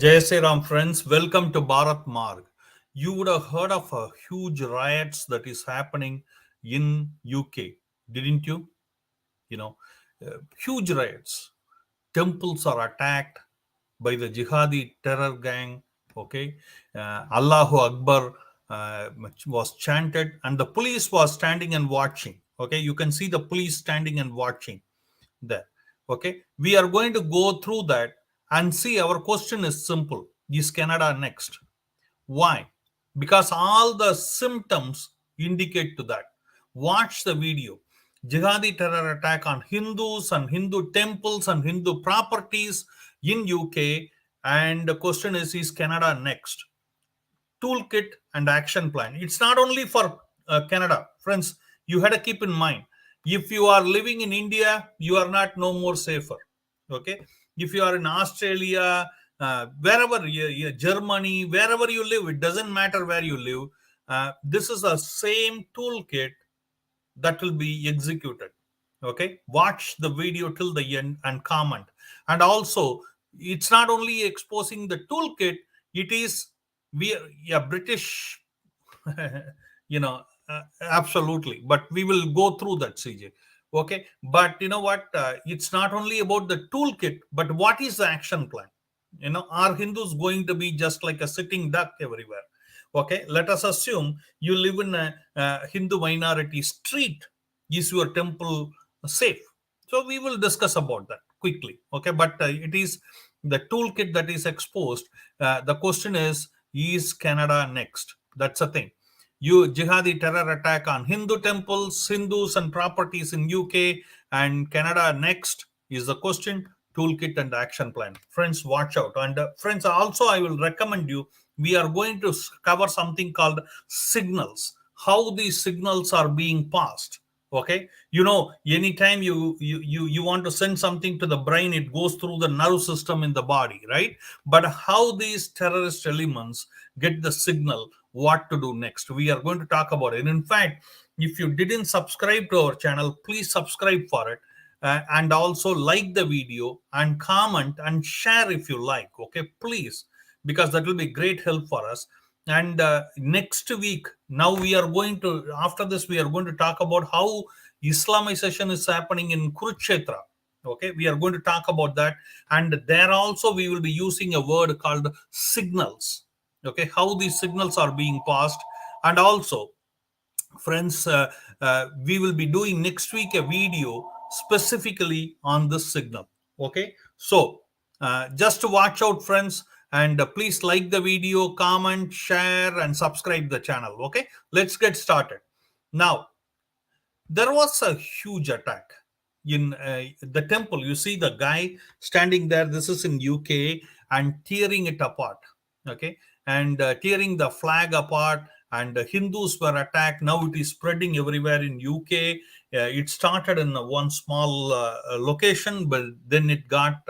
Jai Sri Ram friends, welcome to Bharat Marg. You would have heard of a huge riots that is happening in UK, didn't you? You know, huge riots. Temples are attacked by the Jihadi terror gang. Okay, Allahu Akbar was chanted, and the police was standing and watching. Okay, you can see the police standing and watching there. Okay, we are going to go through that and see. Our question is simple: is Canada next? Why? Because all the symptoms indicate to that. Watch the video. Jihadi terror attack on Hindus and Hindu temples and Hindu properties in UK. And the question is Canada next? Toolkit and action plan. It's not only for Canada. Friends, you had to keep in mind, if you are living in India, you are not no more safer. Okay. If you are in Australia, wherever Germany, wherever you live, it doesn't matter where you live. This is the same toolkit that will be executed. Okay, watch the video till the end and comment. And also, it's not only exposing the toolkit, it is we yeah British you know absolutely, but we will go through that, CJ. Okay, but you know what, it's not only about the toolkit, but what is the action plan. Are Hindus going to be just like a sitting duck everywhere? Okay, let us assume you live in a Hindu minority street. Is your temple safe? So we will discuss about that quickly. Okay, but it is the toolkit that is exposed. The question is Canada next? That's the thing. You jihadi terror attack on Hindu temples, Hindus and properties in UK, and Canada next is the question. Toolkit and action plan. Friends, watch out. And friends, also I will recommend you, we are going to cover something called signals, how these signals are being passed. Okay, anytime you want to send something to the brain, it goes through the nerve system in the body, right? But how these terrorist elements get the signal what to do next, we are going to talk about it. And in fact, if you didn't subscribe to our channel, please subscribe for it. And also like the video and comment and share if you like. Okay, please, because that will be great help for us. And next week, now we are going to, after this, we are going to talk about how Islamization is happening in Kurukshetra. Okay, we are going to talk about that. And there also we will be using a word called signals. Okay, how these signals are being passed. And also, friends, we will be doing next week a video specifically on this signal. Okay, so just watch out, friends, and please like the video, comment, share, and subscribe the channel. Okay, let's get started. Now, there was a huge attack in the temple. You see the guy standing there, this is in UK, and tearing it apart. Okay, and tearing the flag apart, and Hindus were attacked. Now it is spreading everywhere in UK. It started in one small location, but then it got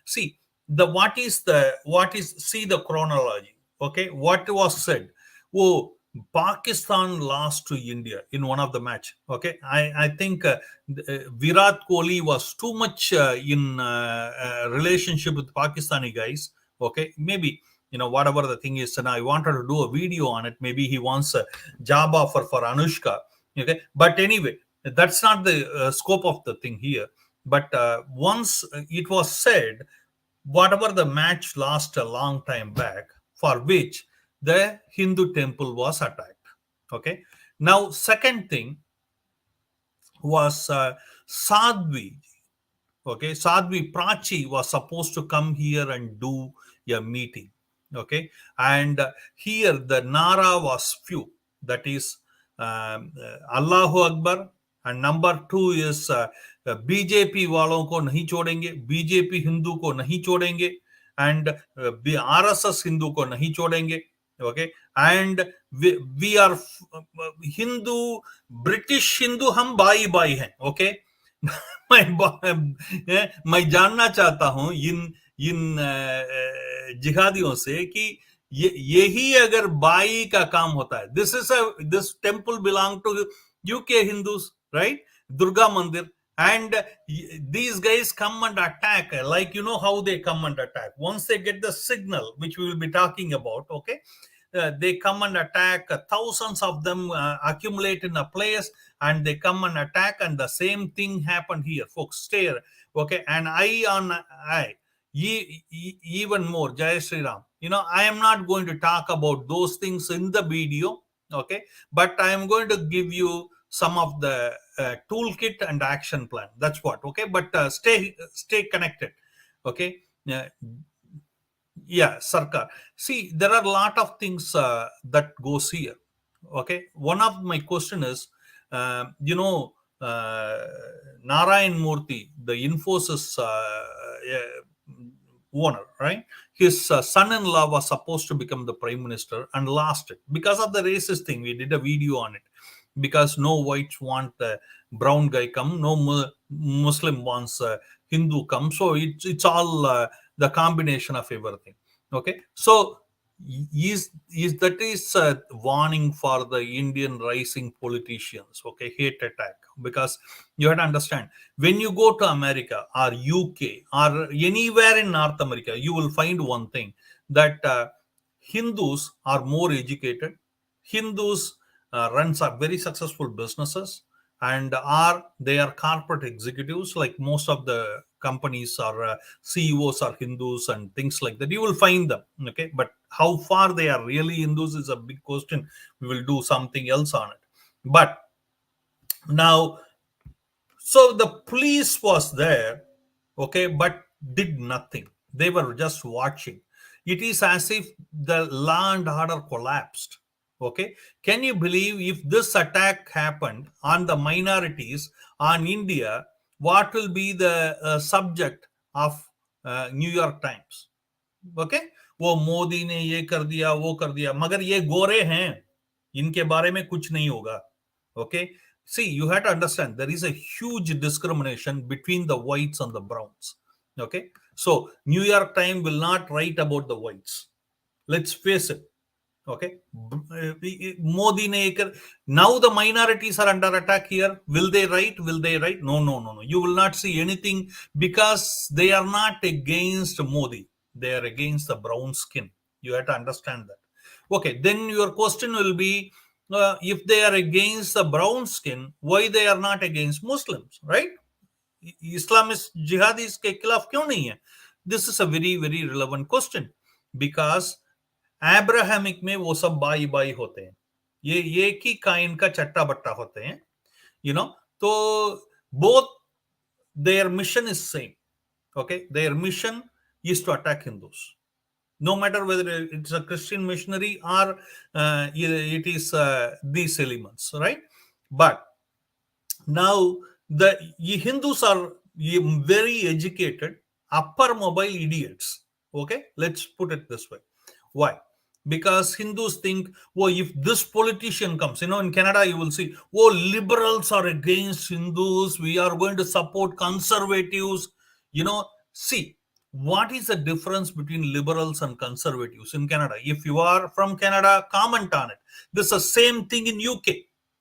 see see the chronology. Okay, what was said? Oh, Pakistan lost to India in one of the match. Okay, I think Virat Kohli was too much in relationship with Pakistani guys. Okay, maybe whatever the thing is, and I wanted to do a video on it. Maybe he wants a job offer for Anushka. Okay, but anyway, that's not the scope of the thing here. But once it was said, whatever the match lost a long time back, for which the Hindu temple was attacked. Okay. Now, second thing was Sadhvi. Okay, Sadhvi Prachi was supposed to come here and do a meeting. Okay, and here the Nara was few. That is Allahu Akbar, and number two is BJP वालों को नहीं छोड़ेंगे, BJP Hindu को नहीं छोड़ेंगे, and RSS Hindu को नहीं छोड़ेंगे. Okay, and we are Hindu, British Hindu, हम भाई भाई हैं. Okay, मैं जानना चाहता हूं इन जिहादियों से कि यही अगर बाई का काम होता है. This temple belong to UK Hindus, right? Durga mandir, And these guys come and attack, like you know how they come and attack once they get the signal, which we will be talking about. Okay, they come and attack, thousands of them accumulate in a place, and they come and attack, and the same thing happened here, folks. Stare. Okay, and eye on eye. Even more, Jai Sri Ram. I am not going to talk about those things in the video. Okay, but I am going to give you some of the toolkit and action plan. That's what. Okay, but stay connected. Okay. Yeah, Sarkar. See, there are a lot of things that goes here. Okay, one of my question is, you know, uh, Narayan Murthy, the Infosys owner, right? His son-in-law was supposed to become the prime minister and lost it because of the racist thing. We did a video on it, because no whites want the brown guy come, no Muslim wants Hindu come. So it's all the combination of everything. Okay, so is that is a warning for the Indian rising politicians. Okay, hate attack, because you have to understand, when you go to America or UK or anywhere in North America, you will find one thing, that Hindus are more educated. Hindus runs are very successful businesses, and they are corporate executives. Like most of the companies are CEOs are Hindus and things like that. You will find them. Okay, but how far they are really Hindus is a big question. We will do something else on it. But now, so the police was there, okay, but did nothing. They were just watching. It is as if the law and order collapsed. Okay, can you believe if this attack happened on the minorities, on India, what will be the subject of New York Times? Okay, वो मोदी ने ये कर दिया, वो कर दिया, मगर ये गोरे हैं, इनके बारे में कुछ नहीं होगा. Okay, see, you have to understand, there is a huge discrimination between the whites and the browns. Okay, so New York Times will not write about the whites. Let's face it. Okay, Modi ne now the minorities are under attack here. Will they write? Will they write? No, no, no, no. You will not see anything, because they are not against Modi. They are against the brown skin. You have to understand that. Okay, then your question will be, if they are against the brown skin, why they are not against Muslims, right? Islamist jihadis के खिलाफ क्यों नहीं है? This is a very very relevant question, because Abrahamic में वो सब by by होते हैं, ये एक ही काइन का चट्टा बट्टा होते हैं, तो both their mission is same. Okay, their mission is to attack Hindus, no matter whether it's a Christian missionary or it is these elements, right? But now the Hindus are very educated, upper mobile idiots. Okay, let's put it this way. Why? Because Hindus think, oh, if this politician comes, in Canada, you will see, oh, liberals are against Hindus, we are going to support conservatives. See, what is the difference between liberals and conservatives in Canada? If you are from Canada, comment on it. This is the same thing in UK.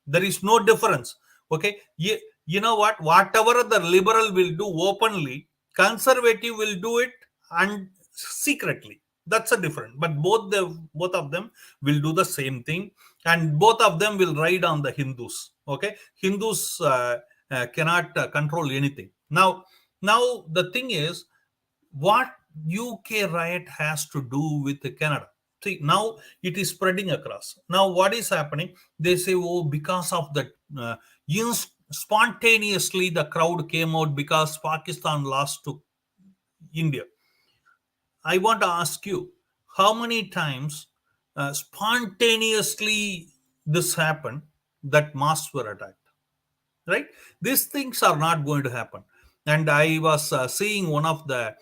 There is no difference. Okay, you know what? Whatever the liberal will do openly, conservative will do it and secretly. That's a different. But both of them will do the same thing, and both of them will ride on the Hindus. Okay, Hindus cannot control anything. Now the thing is, what UK riot has to do with Canada? See, now it is spreading across. Now, what is happening? They say, oh, because of the spontaneously the crowd came out because Pakistan lost to India. I want to ask you, how many times spontaneously this happened, that mosques were attacked? Right? These things are not going to happen. And I was seeing one of the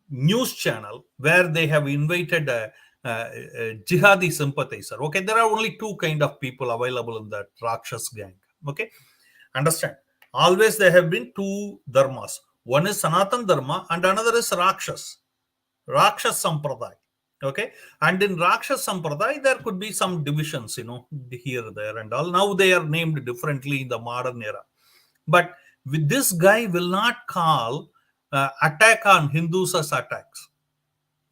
news channel where they have invited a jihadi sympathizer. Okay, there are only two kind of people available in that Rakshas gang. Okay, understand? Always there have been two dharmas. One is Sanatan Dharma and another is Rakshas Sampradaya. Okay, and in Rakshas Sampradaya there could be some divisions, here, there, and all. Now they are named differently in the modern era. But with this guy will not call attack on Hindus as attacks.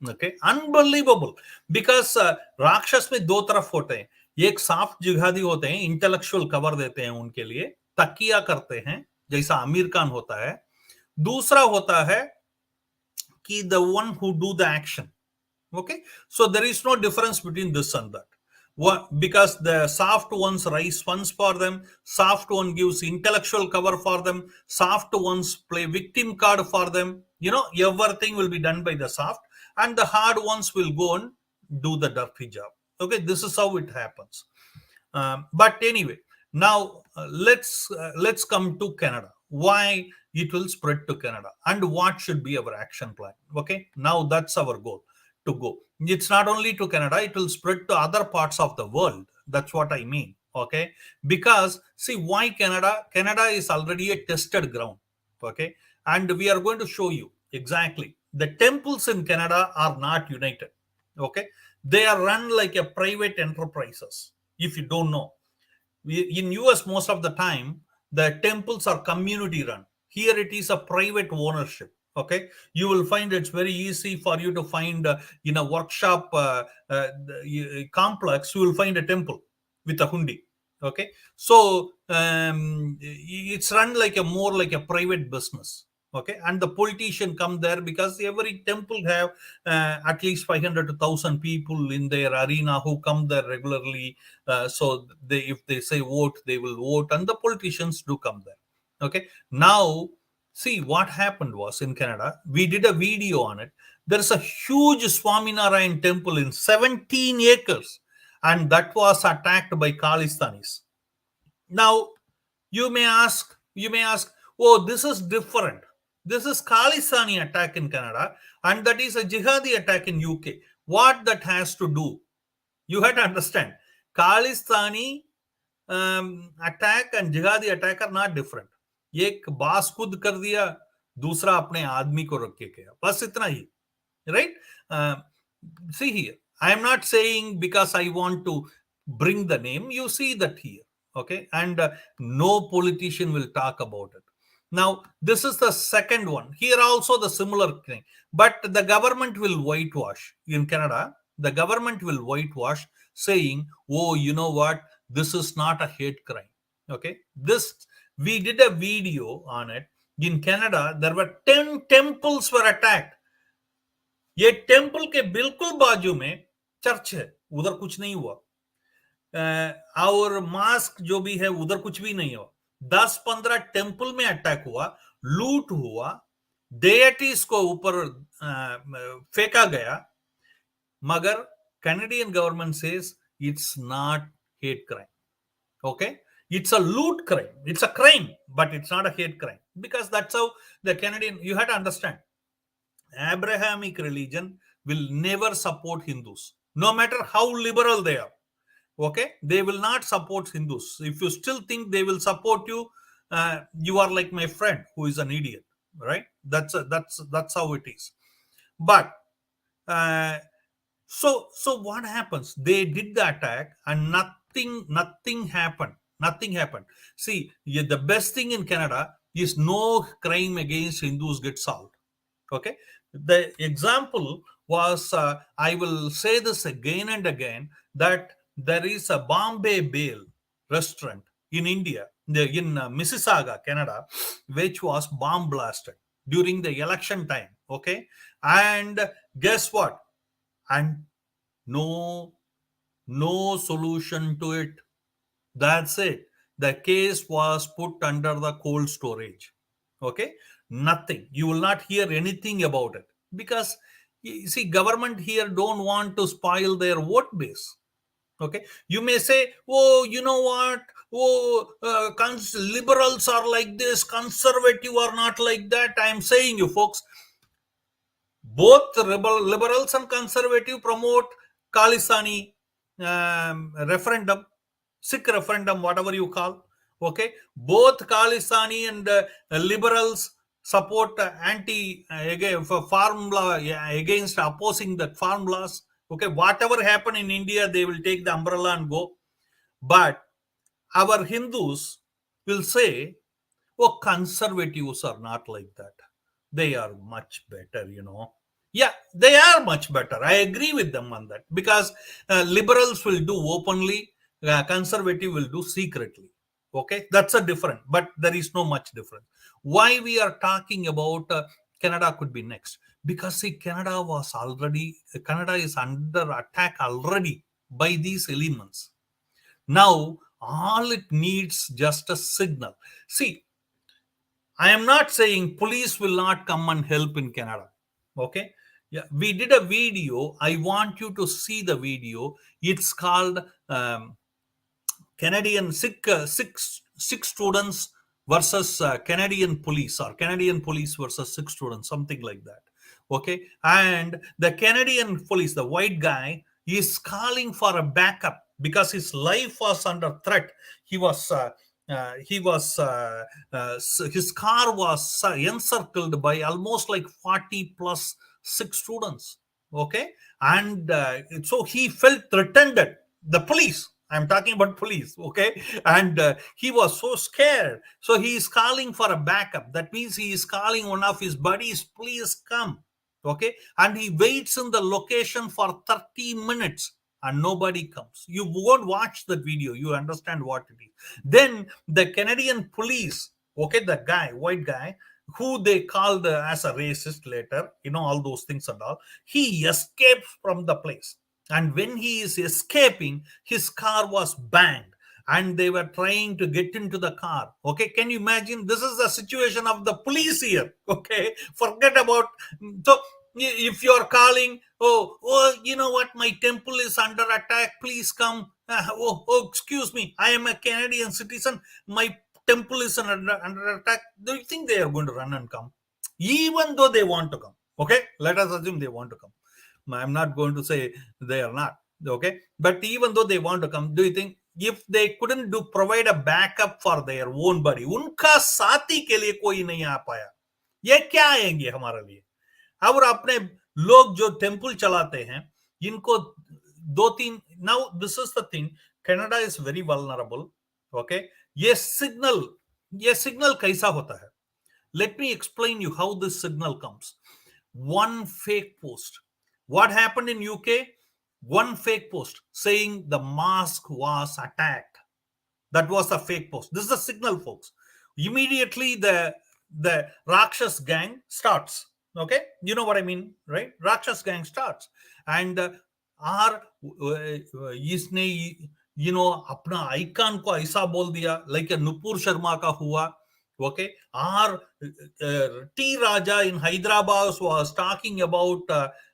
Okay, unbelievable. Because राक्षस में दो तरफ होते हैं. एक soft जिहादी होते हैं, इंटेलेक्चुअल कवर देते हैं उनके लिए, तकिया करते हैं, जैसा आमिर खान होता है. दूसरा होता है कि the one who do the action. Okay, so there is no difference between this and that. Because the soft ones raise funds for them, soft one gives intellectual cover for them, soft ones play victim card for them. Everything will be done by the soft, and the hard ones will go and do the dirty job. Okay, this is how it happens. But anyway, now let's come to Canada. Why it will spread to Canada, and what should be our action plan? Okay, now that's our goal, to go. It's not only to Canada; it will spread to other parts of the world. That's what I mean. Okay, because see, why Canada? Canada is already a tested ground. Okay, and we are going to show you exactly. The temples in Canada are not united. Okay, they are run like a private enterprises. If you don't know, in US most of the time the temples are community run. Here it is a private ownership. Okay, you will find it's very easy for you to find in a workshop complex, you will find a temple with a hundi. Okay, so it's run like a more like a private business. Okay, and the politician come there because every temple have at least 500 to 1000 people in their arena who come there regularly. So if they say vote, they will vote, and the politicians do come there. Okay, now see what happened was in Canada, we did a video on it. There's a huge Swaminarayan temple in 17 acres, and that was attacked by Khalistanis. Now you may ask, oh, this is different. This is Khalistani attack in Canada, and that is a jihadi attack in UK. What that has to do? You have to understand. Khalistani attack and jihadi attack are not different. एक बास खुद कर दिया, दूसरा अपने आदमी को रख के गया, बस इतना ही. Right? See here, I am not saying because I want to bring the name. You see that here. Okay, and no politician will talk about it. Now this is the second one. Here also the similar thing, but the government will whitewash in Canada. The government will whitewash, saying, oh, you know what, this is not a hate crime. Okay, this, we did a video on it. In Canada there were 10 temples were attacked. ये temple के बिल्कुल बाजू में church है, उधर कुछ नहीं हुआ. और मास्क जो भी है उधर कुछ भी नहीं हुआ. 10-15 टेम्पल में अटैक हुआ, लूट हुआ, डेटीज को ऊपर फेंका गया. मगर Canadian government says it's not hate crime. Okay, it's a loot crime, it's a crime, but it's not a hate crime, because that's how the Canadian, you have to understand, Abrahamic religion will never support Hindus, no matter how liberal they are. Okay, they will not support Hindus. If you still think they will support you, you are like my friend who is an idiot, right? That's how it is. But so what happens? They did the attack and nothing happened. Nothing happened. See, the best thing in Canada is no crime against Hindus get solved. Okay, the example was, I will say this again and again, that there is a Bombay Bale restaurant in India, in Mississauga, Canada, which was bomb blasted during the election time. Okay, and guess what? And no solution to it. That's it. The case was put under the cold storage. Okay, nothing. You will not hear anything about it, because you see, government here don't want to spoil their vote base. Okay, you may say, oh, you know what, oh, liberals are like this, conservative are not like that. I am saying, you folks, both liberals and conservative promote Khalisani referendum, Sikh referendum, whatever you call. Okay, both Khalisani and liberals support anti farm law, against opposing the farm laws. Okay, whatever happen in India, they will take the umbrella and go. But our Hindus will say, oh, conservatives are not like that. They are much better. Yeah, they are much better. I agree with them on that, because liberals will do openly, conservative will do secretly. Okay, that's a different, but there is no much difference. Why we are talking about Canada could be next? Because see, Canada is under attack already by these elements. Now, all it needs just a signal. See, I am not saying police will not come and help in Canada. Okay. Yeah, we did a video. I want you to see the video. It's called Canadian six students versus Canadian police, or Canadian police versus six students, something like that. Okay, and the Canadian police, the white guy, is calling for a backup because his life was under threat. His car was encircled by almost like 40 plus six students. Okay, and so he felt threatened. The police, I'm talking about police. Okay, and he was so scared, so he is calling for a backup. That means he is calling one of his buddies, please come. Okay, and he waits in the location for 30 minutes and nobody comes. You won't watch that video, you understand what it is. Then the Canadian police, okay, the guy, white guy, who they called as a racist later, all those things and all, he escapes from the place. And when he is escaping, his car was banged and they were trying to get into the car. Okay, can you imagine? This is the situation of the police here. Okay, forget about. So if you are calling, oh, you know what, my temple is under attack, please come. Oh, excuse me, I am a Canadian citizen, my temple is under attack. Do you think they are going to run and come? Even though they want to come. Okay, let us assume they want to come. I'm not going to say they are not. Okay, but even though they want to come, do you think if they couldn't do provide a backup for their own body, उनका साथी के लिए कोई नहीं आ पाया, ये क्या आएंगे हमारे लिए? और अपने लोग जो टेम्पल चलाते हैं, इनको दो तीन, now this is the thing, Canada is very vulnerable. Okay, ये सिग्नल कैसा होता है? Let me explain you how this signal comes. One fake post. What happened in UK? One fake post saying the mosque was attacked. That was a fake post. This is a signal, folks. Immediately the Rakshas gang starts. Okay, you know what I mean, right? Rakshas gang starts, and इसने अपना icon को ऐसा बोल दिया, like Nupur Sharma का हुआ. Okay, our T Raja in Hyderabad was talking about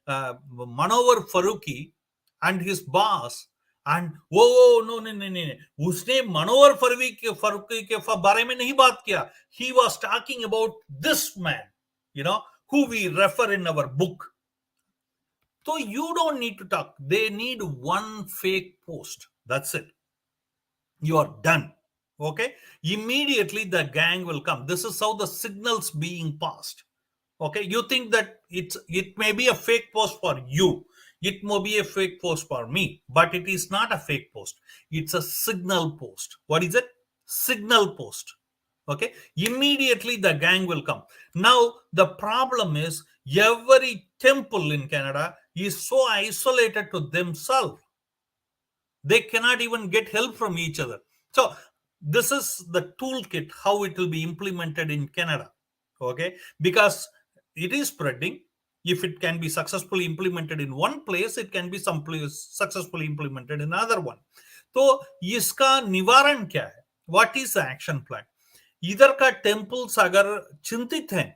Manohar Faruqi and his boss, and no, उसने मनोहर फारूकी के बारे में नहीं बात किया. He was talking about this man, who we refer in our book. So you don't need to talk. They need one fake post. That's it. You are done. Okay, immediately the gang will come. This is how the signals being passed. Okay, you think that it may be a fake post for you, it may be a fake post for me, but it is not a fake post. It's a signal post. What is it? Signal post. Okay, immediately the gang will come. Now the problem is every temple in Canada is so isolated to themselves, they cannot even get help from each other. So this is the toolkit how it will be implemented in Canada. Okay, because it is spreading. If it can be successfully implemented in one place, it can be someplace successfully implemented in another one. तो इसका निवारण क्या है? What is the action plan? इधर का temples अगर चिंतित हैं,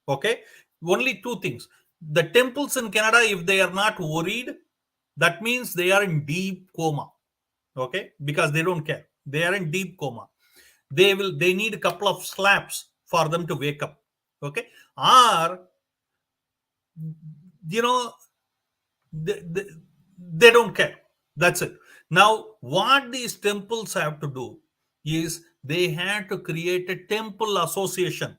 okay, only two things. The temples in Canada, if they are not worried, that means they are in deep coma. Okay, because they don't care. They are in deep coma. They need a couple of slaps for them to wake up. Okay, or they don't care. That's it. Now what these temples have to do is they have to create a temple association.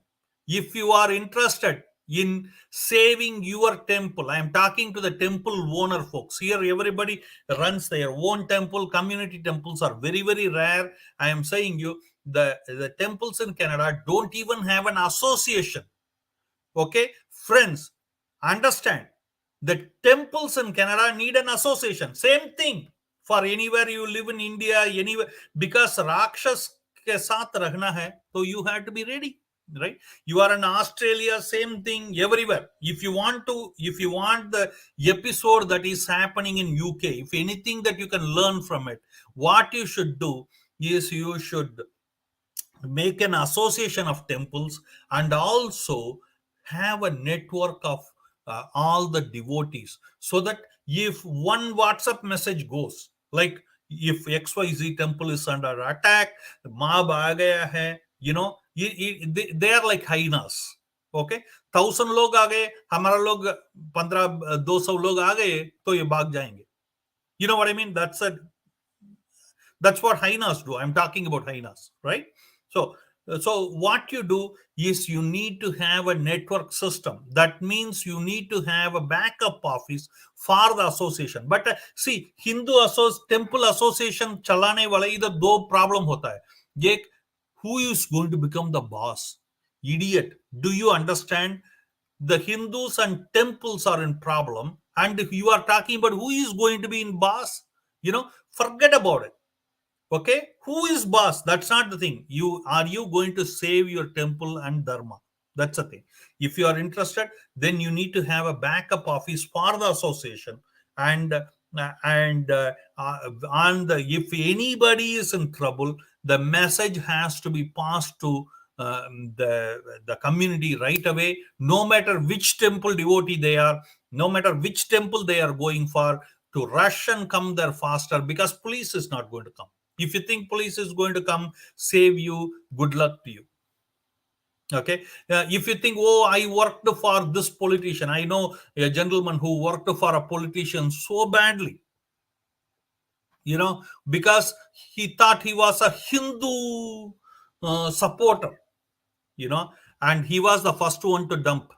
If you are interested, in saving your temple. I am talking to the temple owner folks. Here, everybody runs their own temple. Community temples are very, very rare. I am saying you, the temples in Canada don't even have an association. Okay, friends, understand the temples in Canada need an association. Same thing for anywhere you live in India, anywhere, because Rakshas ke saath rahna hai, so you have to be ready, right? You are in Australia, same thing everywhere. If you want the episode that is happening in UK, if anything that you can learn from it, what you should do is you should make an association of temples and also have a network of all the devotees, so that if one WhatsApp message goes like, if XYZ temple is under attack, mob aa gaya hai, they are like hyenas. Okay, 1,000 लोग आ गए, हमारा लोग 15-200 लोग आ गए, तो ये भाग जाएंगे. You know what I mean? That's what hyenas do. I'm talking about hyenas, right? So what you do is you need to have a network system. That means you need to have a backup office for the association. But see, temple association चलाने वाला इधर दो problem होता है. एक, who is going to become the boss? Idiot. Do you understand? The Hindus and temples are in problem, and if you are talking about who is going to be in boss, forget about it. Okay, who is boss? That's not the thing. You going to save your temple and dharma? That's the thing. If you are interested, then you need to have a backup office for the association. And if anybody is in trouble, the message has to be passed to the community right away, no matter which temple devotee they are, no matter which temple they are going for, to rush and come there faster, because police is not going to come. If you think police is going to come save you, good luck to you. Okay. If you think, oh, I worked for this politician, I know a gentleman who worked for a politician so badly, because he thought he was a Hindu supporter, and he was the first one to dump.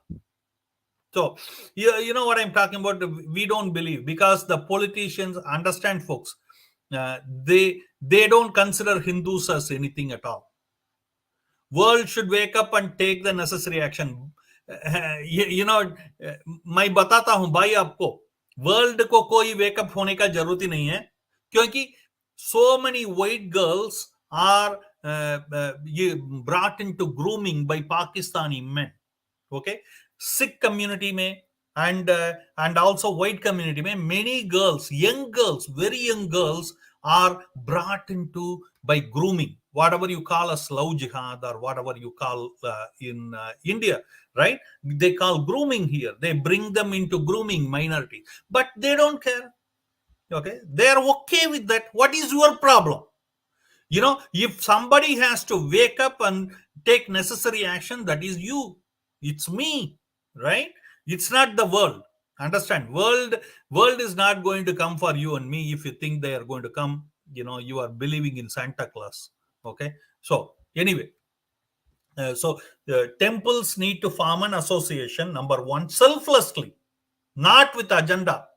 So, you know what I'm talking about? We don't believe, because the politicians, understand, folks, they don't consider Hindus as anything at all. World should wake up and take the necessary action. मैं बताता हूं भाई आपको, world को कोई wake up होने का जरूरत ही नहीं है, क्योंकि so many white girls are brought into grooming by Pakistani men. Okay, Sikh community mein and also white community mein, many girls, young girls, very young girls are brought into by grooming, whatever you call as love jihad, or whatever you call in India, right? They call grooming here. They bring them into grooming minority, but they don't care. Okay, they are okay with that. What is your problem? If somebody has to wake up and take necessary action, that is you. It's me, right? It's not the world. Understand? World is not going to come for you and me. If you think they are going to come, you are believing in Santa Claus. Okay. So anyway, temples need to form an association. Number one, selflessly, not with agenda.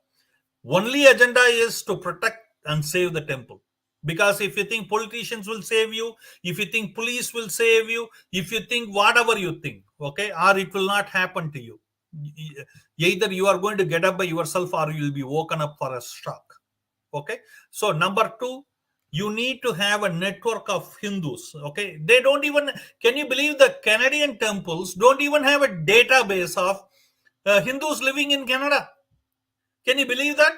Only agenda is to protect and save the temple. Because if you think politicians will save you, if you think police will save you, if you think whatever you think, okay, or it will not happen to you. Either you are going to get up by yourself, or you will be woken up for a shock. Okay. So number two, you need to have a network of Hindus. Okay. They don't even, can you believe the Canadian temples don't even have a database of Hindus living in Canada? Can you believe that?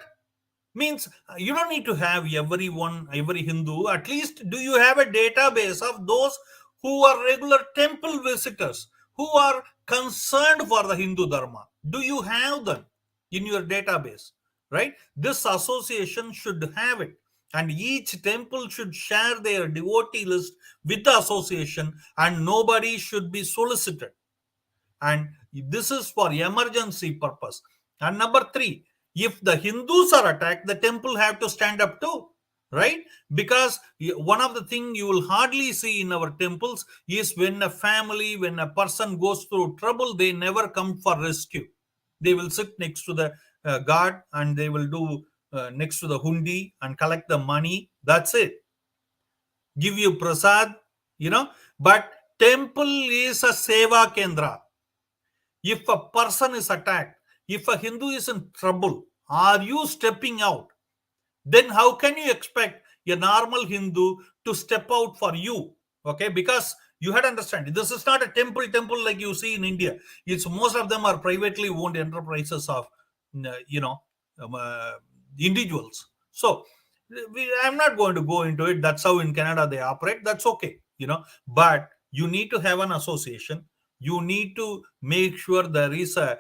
Means you don't need to have every Hindu. At least, do you have a database of those who are regular temple visitors, who are concerned for the Hindu Dharma? Do you have them in your database? Right? This association should have it. And each temple should share their devotee list with the association, and nobody should be solicited. And this is for emergency purpose. And number three, if the Hindus are attacked, the temple have to stand up too. right? Because one of the thing you will hardly see in our temples is when a family, when a person goes through trouble, they never come for rescue. They will sit next to the guard, and they will do next to the hundi and collect the money. That's it. Give you prasad, you know. But temple is a seva kendra. If a person is attacked, if a Hindu is in trouble, are you stepping out? Then how can you expect a normal Hindu to step out for you? Okay, because you had to understand, this is not a temple like you see in India. It's most of them are privately owned enterprises of you know um, uh, individuals. So I'm not going to go into it. That's how in Canada they operate. That's okay, but you need to have an association. You need to make sure there is a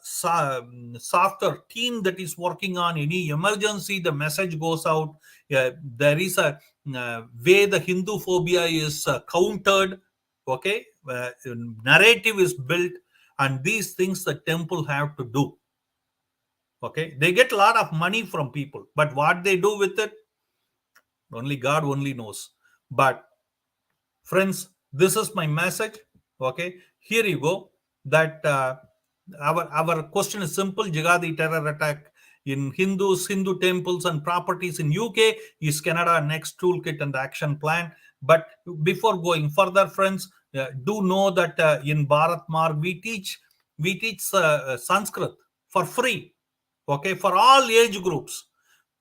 softer team that is working on any emergency. The message goes out. There is a way the Hindu phobia is countered. Okay, narrative is built, and these things the temple have to do. Okay, they get a lot of money from people, but what they do with it, only God only knows. But friends, this is my message. Okay, here you go. That our question is simple. Jihadi terror attack in Hindu temples and properties in UK. Is Canada next toolkit and action plan? But before going further, friends, do know that in Bharat Marg we teach Sanskrit for free. Okay, for all age groups.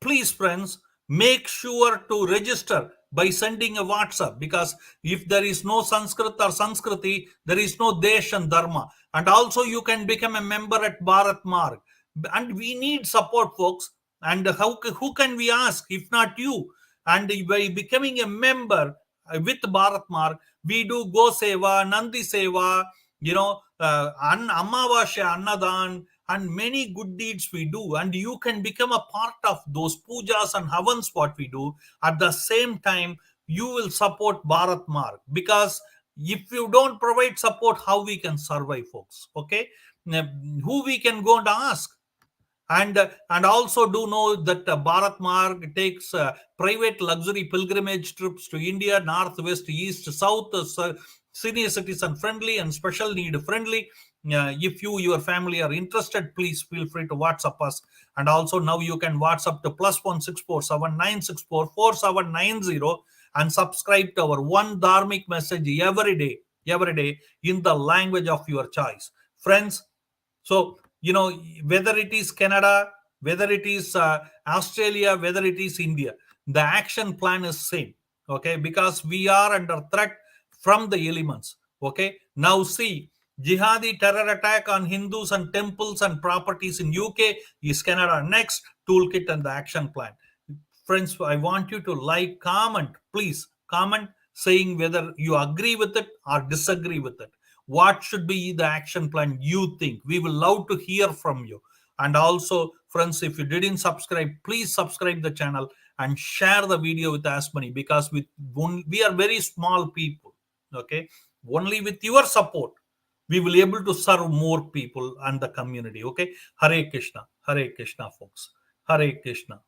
Please, friends, make sure to register by sending a WhatsApp, because if there is no Sanskrit or Sanskriti, there is no Desh and Dharma. And also, you can become a member at Bharat Marg. And we need support, folks. And who can we ask if not you? And by becoming a member with Bharat Marg, we do Go Seva, Nandi Seva, Amavasya, Annadan, and many good deeds we do. And you can become a part of those pujas and havans what we do. At the same time, you will support Bharat Marg, because if you don't provide support, how we can survive, folks? Okay, now, who we can go and ask? And also do know that Bharat Marg takes private luxury pilgrimage trips to India, north, west, east, south, senior citizen friendly and special need friendly. If your family are interested, please feel free to WhatsApp us. And also now you can WhatsApp to +16479644790 and subscribe to our one dharmic message every day in the language of your choice, friends. So, whether it is Canada, whether it is Australia, whether it is India, the action plan is same. Okay, because we are under threat from the elements. Okay, now see, jihadi terror attack on Hindus and temples and properties in UK. Is Canada next toolkit and the action plan? Friends, I want you to like, comment, please comment saying whether you agree with it or disagree with it. What should be the action plan you think? We will love to hear from you. And also, friends, if you didn't subscribe, please subscribe the channel and share the video with as many, because we are very small people. Okay, only with your support we will able to serve more people and the community. Okay, Hare Krishna, folks, Hare Krishna.